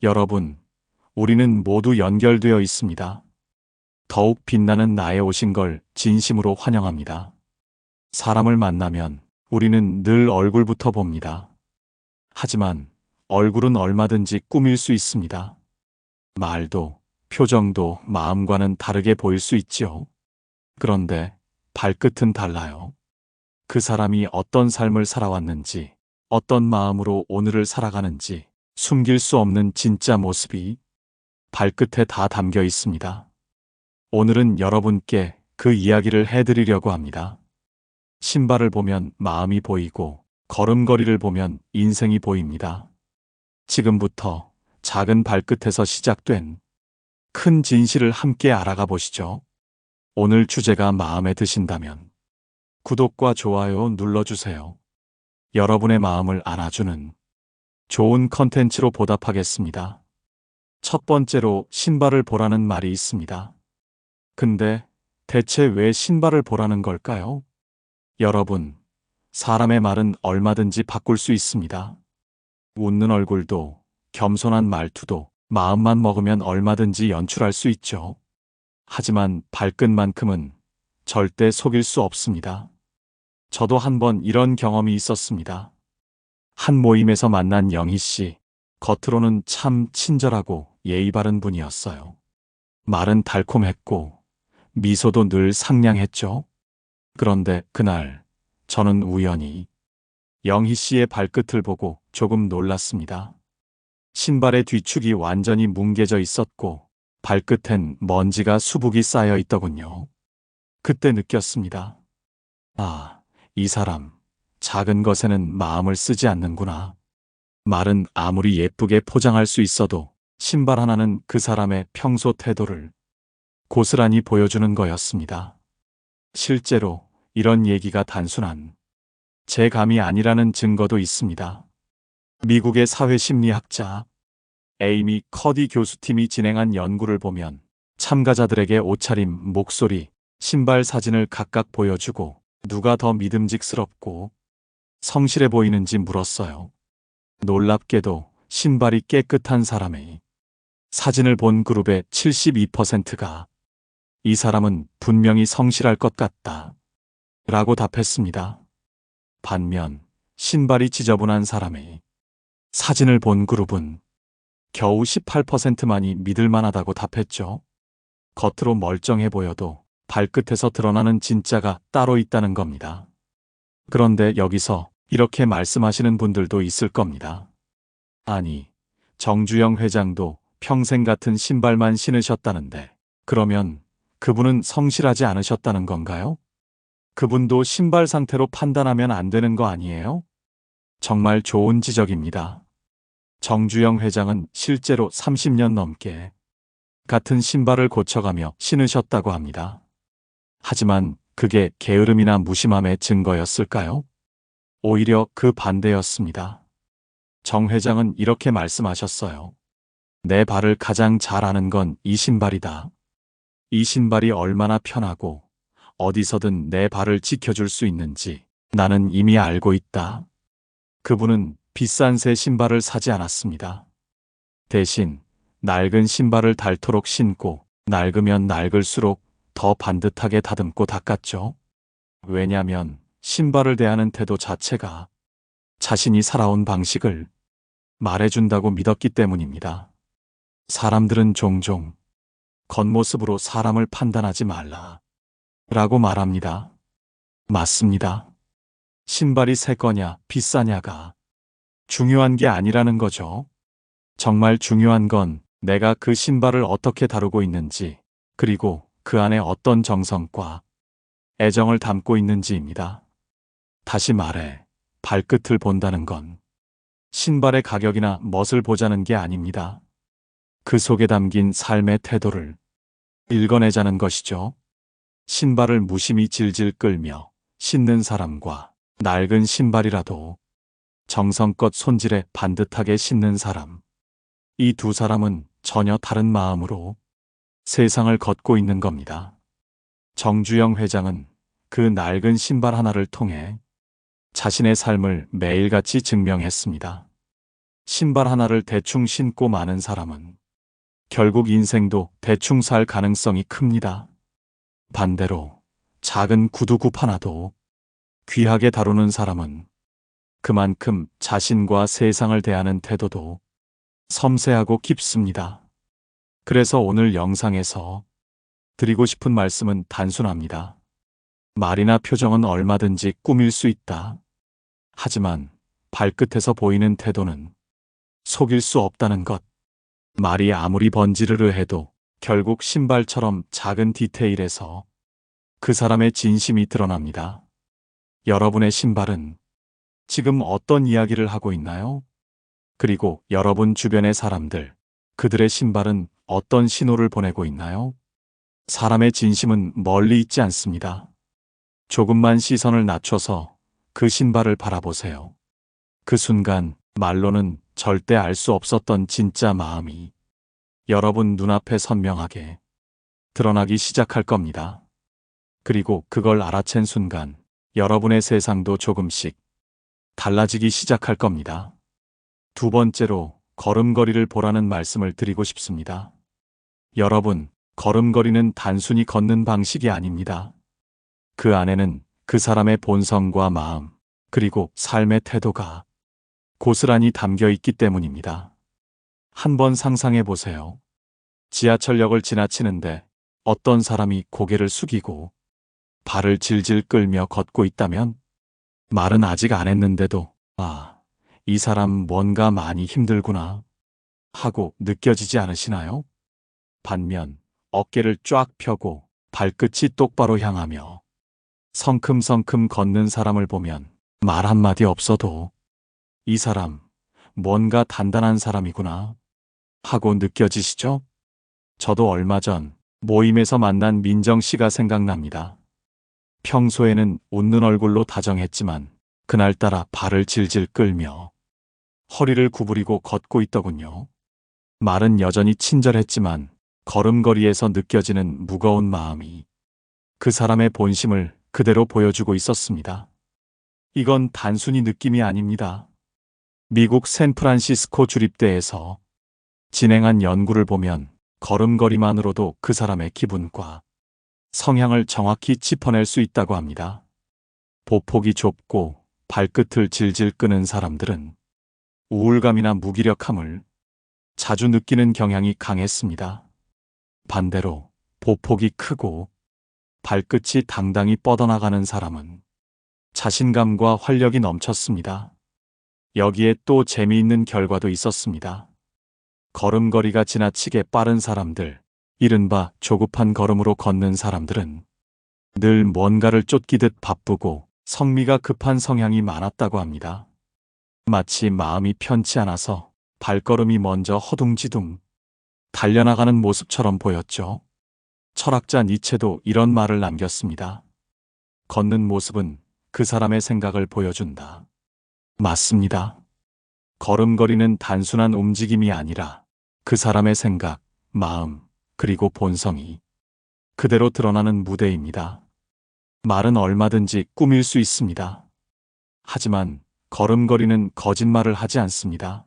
여러분, 우리는 모두 연결되어 있습니다. 더욱 빛나는 나에 오신 걸 진심으로 환영합니다. 사람을 만나면 우리는 늘 얼굴부터 봅니다. 하지만 얼굴은 얼마든지 꾸밀 수 있습니다. 말도, 표정도 마음과는 다르게 보일 수 있지요. 그런데 발끝은 달라요. 그 사람이 어떤 삶을 살아왔는지, 어떤 마음으로 오늘을 살아가는지 숨길 수 없는 진짜 모습이 발끝에 다 담겨 있습니다. 오늘은 여러분께 그 이야기를 해드리려고 합니다. 신발을 보면 마음이 보이고 걸음걸이를 보면 인생이 보입니다. 지금부터 작은 발끝에서 시작된 큰 진실을 함께 알아가 보시죠. 오늘 주제가 마음에 드신다면 구독과 좋아요 눌러주세요. 여러분의 마음을 안아주는 좋은 컨텐츠로 보답하겠습니다. 첫 번째로 신발을 보라는 말이 있습니다. 근데 대체 왜 신발을 보라는 걸까요? 여러분, 사람의 말은 얼마든지 바꿀 수 있습니다. 웃는 얼굴도, 겸손한 말투도 마음만 먹으면 얼마든지 연출할 수 있죠. 하지만 발끝만큼은 절대 속일 수 없습니다. 저도 한번 이런 경험이 있었습니다. 한 모임에서 만난 영희 씨, 겉으로는 참 친절하고 예의 바른 분이었어요. 말은 달콤했고 미소도 늘 상냥했죠. 그런데 그날 저는 우연히 영희 씨의 발끝을 보고 조금 놀랐습니다. 신발의 뒤축이 완전히 뭉개져 있었고 발끝엔 먼지가 수북이 쌓여 있더군요. 그때 느꼈습니다. 아, 이 사람 작은 것에는 마음을 쓰지 않는구나. 말은 아무리 예쁘게 포장할 수 있어도 신발 하나는 그 사람의 평소 태도를 고스란히 보여주는 거였습니다. 실제로 이런 얘기가 단순한 제 감이 아니라는 증거도 있습니다. 미국의 사회심리학자 에이미 커디 교수팀이 진행한 연구를 보면 참가자들에게 옷차림, 목소리, 신발 사진을 각각 보여주고 누가 더 믿음직스럽고 성실해 보이는지 물었어요. 놀랍게도 신발이 깨끗한 사람의 사진을 본 그룹의 72%가 이 사람은 분명히 성실할 것 같다 라고 답했습니다. 반면 신발이 지저분한 사람의 사진을 본 그룹은 겨우 18%만이 믿을만하다고 답했죠. 겉으로 멀쩡해 보여도 발끝에서 드러나는 진짜가 따로 있다는 겁니다. 그런데 여기서 이렇게 말씀하시는 분들도 있을 겁니다. 아니, 정주영 회장도 평생 같은 신발만 신으셨다는데 그러면 그분은 성실하지 않으셨다는 건가요? 그분도 신발 상태로 판단하면 안 되는 거 아니에요? 정말 좋은 지적입니다. 정주영 회장은 실제로 30년 넘게 같은 신발을 고쳐가며 신으셨다고 합니다. 하지만 그게 게으름이나 무심함의 증거였을까요? 오히려 그 반대였습니다. 정 회장은 이렇게 말씀하셨어요. 내 발을 가장 잘 아는 건 이 신발이다. 이 신발이 얼마나 편하고 어디서든 내 발을 지켜줄 수 있는지 나는 이미 알고 있다. 그분은 비싼 새 신발을 사지 않았습니다. 대신 낡은 신발을 닳도록 신고 낡으면 낡을수록 더 반듯하게 다듬고 닦았죠. 왜냐면 신발을 대하는 태도 자체가 자신이 살아온 방식을 말해준다고 믿었기 때문입니다. 사람들은 종종 겉모습으로 사람을 판단하지 말라 라고 말합니다. 맞습니다. 신발이 새 거냐 비싸냐가 중요한 게 아니라는 거죠. 정말 중요한 건 내가 그 신발을 어떻게 다루고 있는지 그리고 그 안에 어떤 정성과 애정을 담고 있는지입니다. 다시 말해 발끝을 본다는 건 신발의 가격이나 멋을 보자는 게 아닙니다. 그 속에 담긴 삶의 태도를 읽어내자는 것이죠. 신발을 무심히 질질 끌며 신는 사람과 낡은 신발이라도 정성껏 손질해 반듯하게 신는 사람. 이 두 사람은 전혀 다른 마음으로 세상을 걷고 있는 겁니다. 정주영 회장은 그 낡은 신발 하나를 통해 자신의 삶을 매일같이 증명했습니다. 신발 하나를 대충 신고 마는 사람은 결국 인생도 대충 살 가능성이 큽니다. 반대로 작은 구두굽 하나도 귀하게 다루는 사람은 그만큼 자신과 세상을 대하는 태도도 섬세하고 깊습니다. 그래서 오늘 영상에서 드리고 싶은 말씀은 단순합니다. 말이나 표정은 얼마든지 꾸밀 수 있다. 하지만 발끝에서 보이는 태도는 속일 수 없다는 것. 말이 아무리 번지르르 해도 결국 신발처럼 작은 디테일에서 그 사람의 진심이 드러납니다. 여러분의 신발은 지금 어떤 이야기를 하고 있나요? 그리고 여러분 주변의 사람들, 그들의 신발은 어떤 신호를 보내고 있나요? 사람의 진심은 멀리 있지 않습니다. 조금만 시선을 낮춰서 그 신발을 바라보세요. 그 순간 말로는 절대 알 수 없었던 진짜 마음이 여러분 눈앞에 선명하게 드러나기 시작할 겁니다. 그리고 그걸 알아챈 순간 여러분의 세상도 조금씩 달라지기 시작할 겁니다. 두 번째로 걸음걸이를 보라는 말씀을 드리고 싶습니다. 여러분, 걸음걸이는 단순히 걷는 방식이 아닙니다. 그 안에는 그 사람의 본성과 마음, 그리고 삶의 태도가 고스란히 담겨 있기 때문입니다. 한번 상상해 보세요. 지하철역을 지나치는데 어떤 사람이 고개를 숙이고 발을 질질 끌며 걷고 있다면 말은 아직 안 했는데도 이 사람 뭔가 많이 힘들구나 하고 느껴지지 않으시나요? 반면 어깨를 쫙 펴고 발끝이 똑바로 향하며 성큼성큼 걷는 사람을 보면 말 한마디 없어도 이 사람 뭔가 단단한 사람이구나 하고 느껴지시죠? 저도 얼마 전 모임에서 만난 민정 씨가 생각납니다. 평소에는 웃는 얼굴로 다정했지만 그날따라 발을 질질 끌며 허리를 구부리고 걷고 있더군요. 말은 여전히 친절했지만 걸음걸이에서 느껴지는 무거운 마음이 그 사람의 본심을 그대로 보여주고 있었습니다. 이건 단순히 느낌이 아닙니다. 미국 샌프란시스코 주립대에서 진행한 연구를 보면 걸음걸이만으로도 그 사람의 기분과 성향을 정확히 짚어낼 수 있다고 합니다. 보폭이 좁고 발끝을 질질 끄는 사람들은 우울감이나 무기력함을 자주 느끼는 경향이 강했습니다. 반대로 보폭이 크고 발끝이 당당히 뻗어나가는 사람은 자신감과 활력이 넘쳤습니다. 여기에 또 재미있는 결과도 있었습니다. 걸음걸이가 지나치게 빠른 사람들, 이른바 조급한 걸음으로 걷는 사람들은 늘 뭔가를 쫓기듯 바쁘고 성미가 급한 성향이 많았다고 합니다. 마치 마음이 편치 않아서 발걸음이 먼저 허둥지둥 달려나가는 모습처럼 보였죠. 철학자 니체도 이런 말을 남겼습니다. 걷는 모습은 그 사람의 생각을 보여준다. 맞습니다. 걸음걸이는 단순한 움직임이 아니라 그 사람의 생각, 마음, 그리고 본성이 그대로 드러나는 무대입니다. 말은 얼마든지 꾸밀 수 있습니다. 하지만 걸음걸이는 거짓말을 하지 않습니다.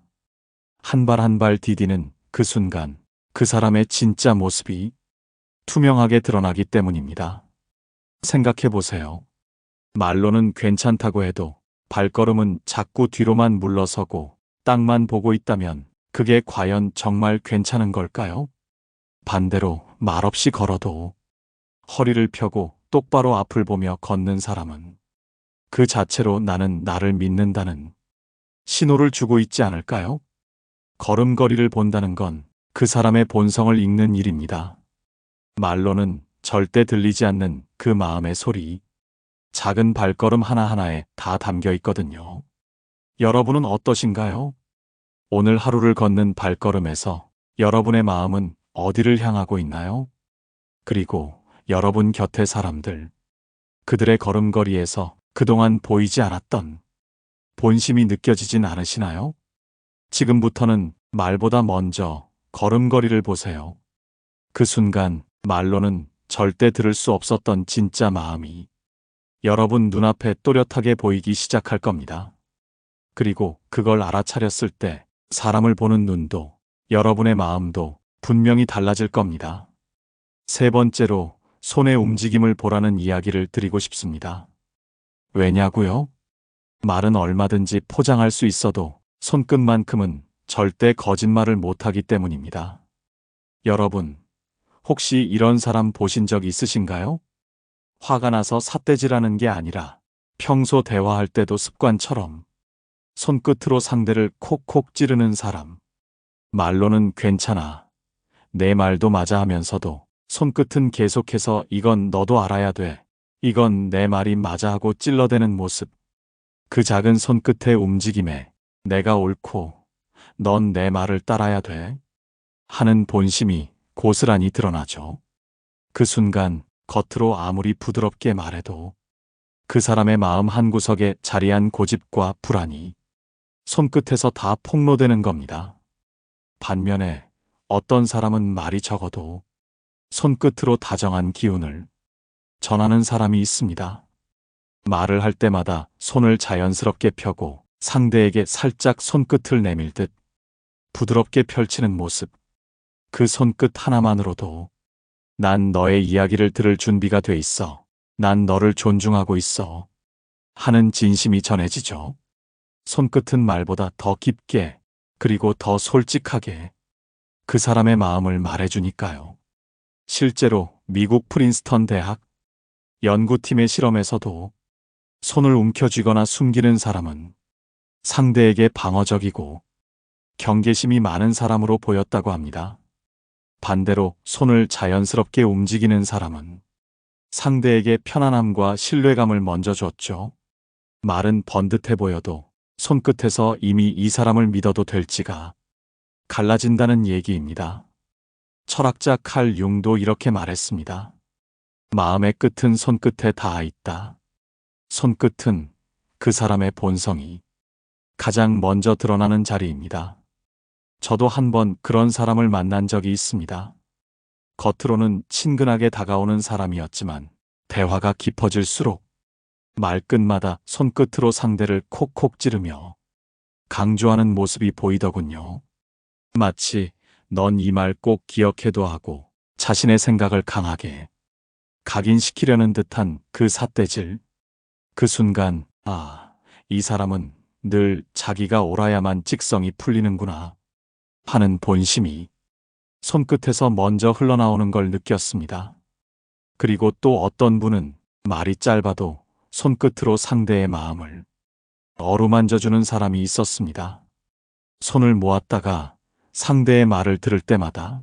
한 발 한 발 디디는 그 순간 그 사람의 진짜 모습이 투명하게 드러나기 때문입니다. 생각해 보세요. 말로는 괜찮다고 해도 발걸음은 자꾸 뒤로만 물러서고 땅만 보고 있다면 그게 과연 정말 괜찮은 걸까요? 반대로 말없이 걸어도 허리를 펴고 똑바로 앞을 보며 걷는 사람은 그 자체로 나는 나를 믿는다는 신호를 주고 있지 않을까요? 걸음걸이를 본다는 건 그 사람의 본성을 읽는 일입니다. 말로는 절대 들리지 않는 그 마음의 소리, 작은 발걸음 하나하나에 다 담겨 있거든요. 여러분은 어떠신가요? 오늘 하루를 걷는 발걸음에서 여러분의 마음은 어디를 향하고 있나요? 그리고 여러분 곁의 사람들, 그들의 걸음걸이에서 그동안 보이지 않았던 본심이 느껴지진 않으시나요? 지금부터는 말보다 먼저 걸음걸이를 보세요. 그 순간 말로는 절대 들을 수 없었던 진짜 마음이 여러분 눈앞에 또렷하게 보이기 시작할 겁니다. 그리고 그걸 알아차렸을 때 사람을 보는 눈도, 여러분의 마음도 분명히 달라질 겁니다. 세 번째로 손의 움직임을 보라는 이야기를 드리고 싶습니다. 왜냐고요? 말은 얼마든지 포장할 수 있어도 손끝만큼은 절대 거짓말을 못하기 때문입니다. 여러분, 혹시 이런 사람 보신 적 있으신가요? 화가 나서 삿대질하는 게 아니라 평소 대화할 때도 습관처럼 손끝으로 상대를 콕콕 찌르는 사람. 말로는 괜찮아, 내 말도 맞아 하면서도 손끝은 계속해서 이건 너도 알아야 돼, 이건 내 말이 맞아 하고 찔러대는 모습. 그 작은 손끝의 움직임에 내가 옳고 넌 내 말을 따라야 돼 하는 본심이 고스란히 드러나죠. 그 순간 겉으로 아무리 부드럽게 말해도 그 사람의 마음 한구석에 자리한 고집과 불안이 손끝에서 다 폭로되는 겁니다. 반면에 어떤 사람은 말이 적어도 손끝으로 다정한 기운을 전하는 사람이 있습니다. 말을 할 때마다 손을 자연스럽게 펴고 상대에게 살짝 손끝을 내밀듯 부드럽게 펼치는 모습. 그 손끝 하나만으로도 난 너의 이야기를 들을 준비가 돼 있어, 난 너를 존중하고 있어 하는 진심이 전해지죠. 손끝은 말보다 더 깊게, 그리고 더 솔직하게 그 사람의 마음을 말해주니까요. 실제로 미국 프린스턴 대학 연구팀의 실험에서도 손을 움켜쥐거나 숨기는 사람은 상대에게 방어적이고 경계심이 많은 사람으로 보였다고 합니다. 반대로 손을 자연스럽게 움직이는 사람은 상대에게 편안함과 신뢰감을 먼저 줬죠. 말은 번듯해 보여도 손끝에서 이미 이 사람을 믿어도 될지가 갈라진다는 얘기입니다. 철학자 칼 융도 이렇게 말했습니다. 마음의 끝은 손끝에 닿아 있다. 손끝은 그 사람의 본성이 가장 먼저 드러나는 자리입니다. 저도 한번 그런 사람을 만난 적이 있습니다. 겉으로는 친근하게 다가오는 사람이었지만 대화가 깊어질수록 말끝마다 손끝으로 상대를 콕콕 찌르며 강조하는 모습이 보이더군요. 마치 넌 이 말 꼭 기억해둬 하고 자신의 생각을 강하게 각인시키려는 듯한 그 삿대질. 그 순간, 아, 이 사람은 늘 자기가 옳아야만 직성이 풀리는구나 하는 본심이 손끝에서 먼저 흘러나오는 걸 느꼈습니다. 그리고 또 어떤 분은 말이 짧아도 손끝으로 상대의 마음을 어루만져주는 사람이 있었습니다. 손을 모았다가 상대의 말을 들을 때마다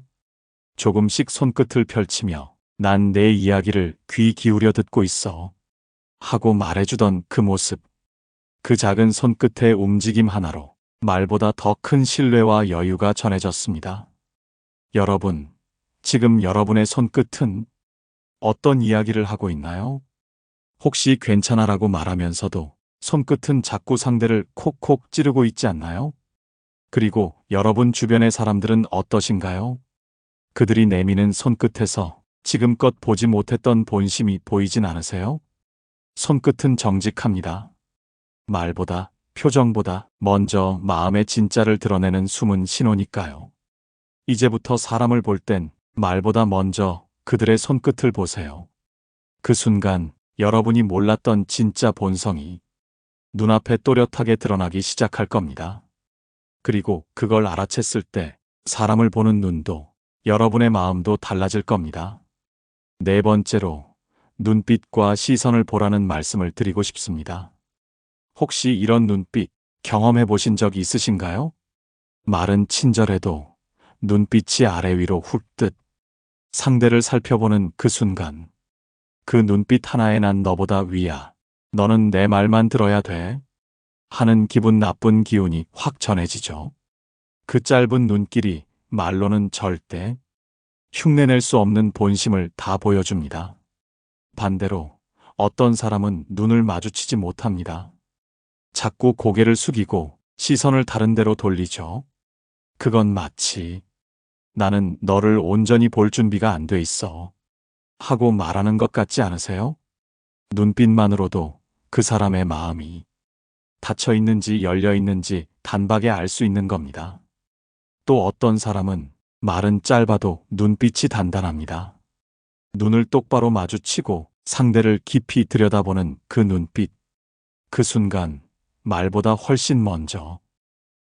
조금씩 손끝을 펼치며 난 내 이야기를 귀 기울여 듣고 있어 하고 말해주던 그 모습. 그 작은 손끝의 움직임 하나로 말보다 더 큰 신뢰와 여유가 전해졌습니다. 여러분, 지금 여러분의 손끝은 어떤 이야기를 하고 있나요? 혹시 괜찮아라고 말하면서도 손끝은 자꾸 상대를 콕콕 찌르고 있지 않나요? 그리고 여러분 주변의 사람들은 어떠신가요? 그들이 내미는 손끝에서 지금껏 보지 못했던 본심이 보이진 않으세요? 손끝은 정직합니다. 말보다, 표정보다 먼저 마음의 진짜를 드러내는 숨은 신호니까요. 이제부터 사람을 볼 땐 말보다 먼저 그들의 손끝을 보세요. 그 순간 여러분이 몰랐던 진짜 본성이 눈앞에 또렷하게 드러나기 시작할 겁니다. 그리고 그걸 알아챘을 때 사람을 보는 눈도 여러분의 마음도 달라질 겁니다. 네 번째로 눈빛과 시선을 보라는 말씀을 드리고 싶습니다. 혹시 이런 눈빛 경험해 보신 적 있으신가요? 말은 친절해도 눈빛이 아래 위로 훑듯 상대를 살펴보는 그 순간 그 눈빛 하나에 난 너보다 위야, 너는 내 말만 들어야 돼 하는 기분 나쁜 기운이 확 전해지죠. 그 짧은 눈길이 말로는 절대 흉내낼 수 없는 본심을 다 보여줍니다. 반대로 어떤 사람은 눈을 마주치지 못합니다. 자꾸 고개를 숙이고 시선을 다른 데로 돌리죠. 그건 마치 나는 너를 온전히 볼 준비가 안 돼 있어 하고 말하는 것 같지 않으세요? 눈빛만으로도 그 사람의 마음이 닫혀 있는지 열려 있는지 단박에 알 수 있는 겁니다. 또 어떤 사람은 말은 짧아도 눈빛이 단단합니다. 눈을 똑바로 마주치고 상대를 깊이 들여다보는 그 눈빛. 그 순간 말보다 훨씬 먼저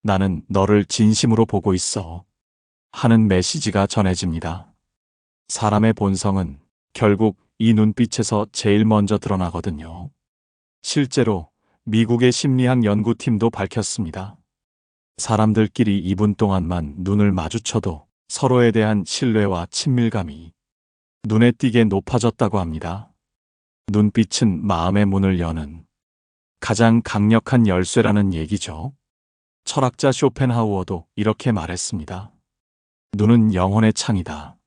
나는 너를 진심으로 보고 있어 하는 메시지가 전해집니다. 사람의 본성은 결국 이 눈빛에서 제일 먼저 드러나거든요. 실제로 미국의 심리학 연구팀도 밝혔습니다. 사람들끼리 2분 동안만 눈을 마주쳐도 서로에 대한 신뢰와 친밀감이 눈에 띄게 높아졌다고 합니다. 눈빛은 마음의 문을 여는 가장 강력한 열쇠라는 얘기죠. 철학자 쇼펜하우어도 이렇게 말했습니다. 눈은 영혼의 창이다.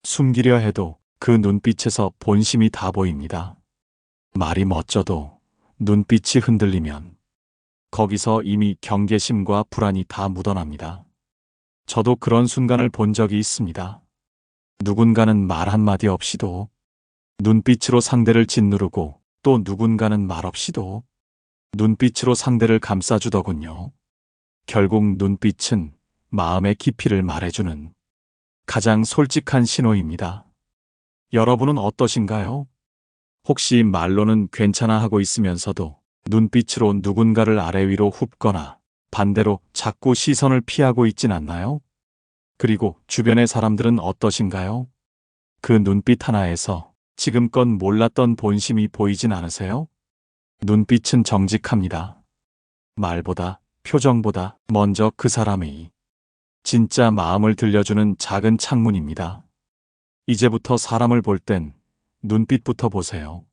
숨기려 해도 그 눈빛에서 본심이 다 보입니다. 말이 멋져도 눈빛이 흔들리면 거기서 이미 경계심과 불안이 다 묻어납니다. 저도 그런 순간을 본 적이 있습니다. 누군가는 말 한마디 없이도 눈빛으로 상대를 짓누르고 또 누군가는 말 없이도 눈빛으로 상대를 감싸주더군요. 결국 눈빛은 마음의 깊이를 말해주는 가장 솔직한 신호입니다. 여러분은 어떠신가요? 혹시 말로는 괜찮아 하고 있으면서도 눈빛으로 누군가를 아래 위로 훑거나 반대로 자꾸 시선을 피하고 있진 않나요? 그리고 주변의 사람들은 어떠신가요? 그 눈빛 하나에서 지금껏 몰랐던 본심이 보이진 않으세요? 눈빛은 정직합니다. 말보다, 표정보다 먼저 그 사람의 진짜 마음을 들려주는 작은 창문입니다. 이제부터 사람을 볼 땐 눈빛부터 보세요.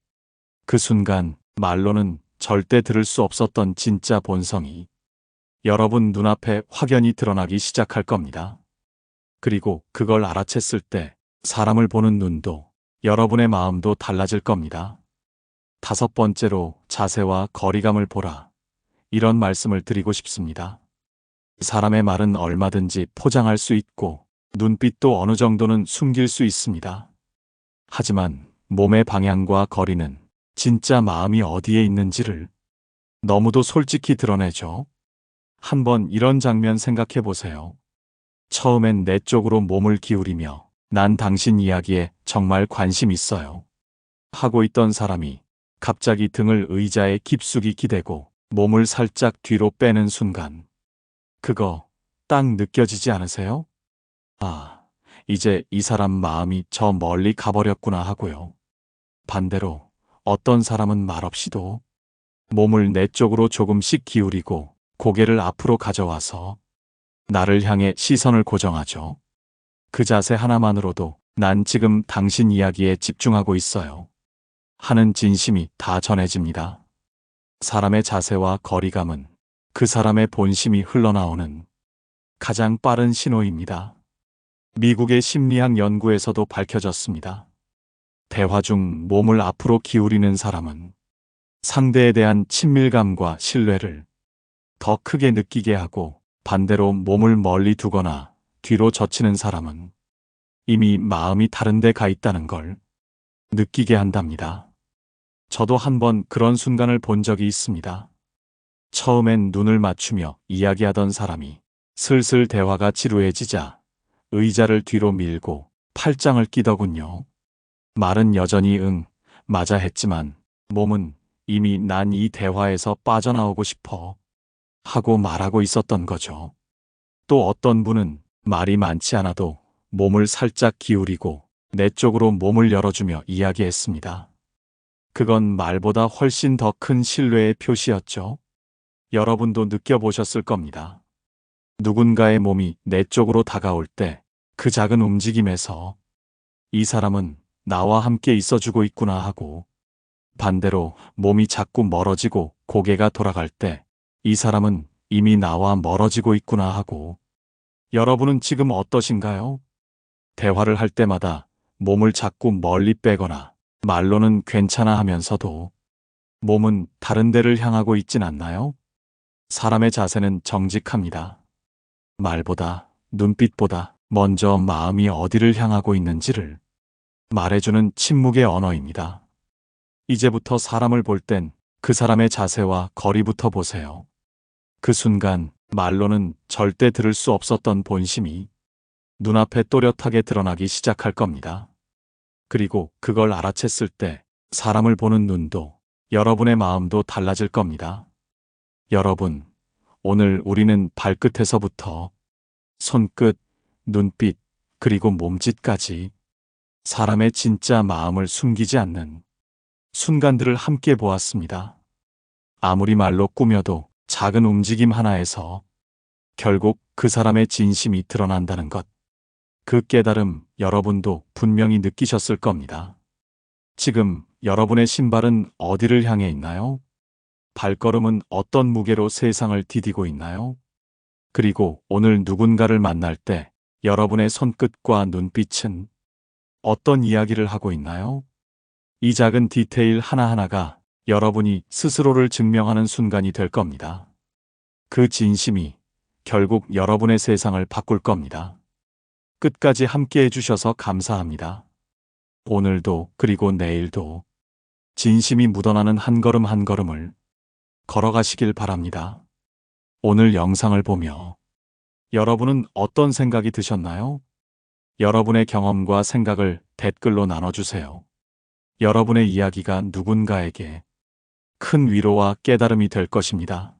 그 순간 말로는 절대 들을 수 없었던 진짜 본성이 여러분 눈앞에 확연히 드러나기 시작할 겁니다. 그리고 그걸 알아챘을 때 사람을 보는 눈도 여러분의 마음도 달라질 겁니다. 5번째로 자세와 거리감을 보라. 이런 말씀을 드리고 싶습니다. 사람의 말은 얼마든지 포장할 수 있고 눈빛도 어느 정도는 숨길 수 있습니다. 하지만 몸의 방향과 거리는 진짜 마음이 어디에 있는지를 너무도 솔직히 드러내죠. 한번 이런 장면 생각해 보세요. 처음엔 내 쪽으로 몸을 기울이며 난 당신 이야기에 정말 관심 있어요 하고 있던 사람이 갑자기 등을 의자에 깊숙이 기대고 몸을 살짝 뒤로 빼는 순간 그거 딱 느껴지지 않으세요? 아, 이제 이 사람 마음이 저 멀리 가버렸구나 하고요. 반대로 어떤 사람은 말없이도 몸을 내 쪽으로 조금씩 기울이고 고개를 앞으로 가져와서 나를 향해 시선을 고정하죠. 그 자세 하나만으로도 난 지금 당신 이야기에 집중하고 있어요 하는 진심이 다 전해집니다. 사람의 자세와 거리감은 그 사람의 본심이 흘러나오는 가장 빠른 신호입니다. 미국의 심리학 연구에서도 밝혀졌습니다. 대화 중 몸을 앞으로 기울이는 사람은 상대에 대한 친밀감과 신뢰를 더 크게 느끼게 하고 반대로 몸을 멀리 두거나 뒤로 젖히는 사람은 이미 마음이 다른 데 가 있다는 걸 느끼게 한답니다. 저도 한번 그런 순간을 본 적이 있습니다. 처음엔 눈을 맞추며 이야기하던 사람이 슬슬 대화가 지루해지자 의자를 뒤로 밀고 팔짱을 끼더군요. 말은 여전히 응, 맞아 했지만 몸은 이미 난 이 대화에서 빠져나오고 싶어 하고 말하고 있었던 거죠. 또 어떤 분은 말이 많지 않아도 몸을 살짝 기울이고 내 쪽으로 몸을 열어주며 이야기했습니다. 그건 말보다 훨씬 더 큰 신뢰의 표시였죠. 여러분도 느껴보셨을 겁니다. 누군가의 몸이 내 쪽으로 다가올 때 그 작은 움직임에서 이 사람은 나와 함께 있어주고 있구나 하고 반대로 몸이 자꾸 멀어지고 고개가 돌아갈 때 이 사람은 이미 나와 멀어지고 있구나 하고 여러분은 지금 어떠신가요? 대화를 할 때마다 몸을 자꾸 멀리 빼거나 말로는 괜찮아 하면서도 몸은 다른 데를 향하고 있진 않나요? 사람의 자세는 정직합니다. 말보다 눈빛보다 먼저 마음이 어디를 향하고 있는지를 말해주는 침묵의 언어입니다. 이제부터 사람을 볼 땐 그 사람의 자세와 거리부터 보세요. 그 순간 말로는 절대 들을 수 없었던 본심이 눈앞에 또렷하게 드러나기 시작할 겁니다. 그리고 그걸 알아챘을 때 사람을 보는 눈도 여러분의 마음도 달라질 겁니다. 여러분, 오늘 우리는 발끝에서부터 손끝, 눈빛, 그리고 몸짓까지 사람의 진짜 마음을 숨기지 않는 순간들을 함께 보았습니다. 아무리 말로 꾸며도 작은 움직임 하나에서 결국 그 사람의 진심이 드러난다는 것. 그 깨달음 여러분도 분명히 느끼셨을 겁니다. 지금 여러분의 신발은 어디를 향해 있나요? 발걸음은 어떤 무게로 세상을 디디고 있나요? 그리고 오늘 누군가를 만날 때 여러분의 손끝과 눈빛은 어떤 이야기를 하고 있나요? 이 작은 디테일 하나하나가 여러분이 스스로를 증명하는 순간이 될 겁니다. 그 진심이 결국 여러분의 세상을 바꿀 겁니다. 끝까지 함께 해주셔서 감사합니다. 오늘도 그리고 내일도 진심이 묻어나는 한 걸음 한 걸음을 걸어가시길 바랍니다. 오늘 영상을 보며 여러분은 어떤 생각이 드셨나요? 여러분의 경험과 생각을 댓글로 나눠주세요. 여러분의 이야기가 누군가에게 큰 위로와 깨달음이 될 것입니다.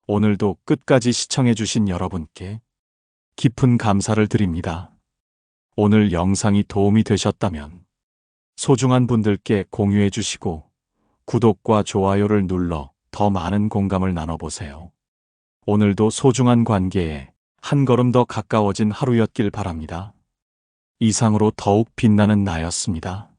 오늘도 끝까지 시청해주신 여러분께 깊은 감사를 드립니다. 오늘 영상이 도움이 되셨다면 소중한 분들께 공유해 주시고 구독과 좋아요를 눌러 더 많은 공감을 나눠보세요. 오늘도 소중한 관계에 한 걸음 더 가까워진 하루였길 바랍니다. 이상으로 더욱 빛나는 나였습니다.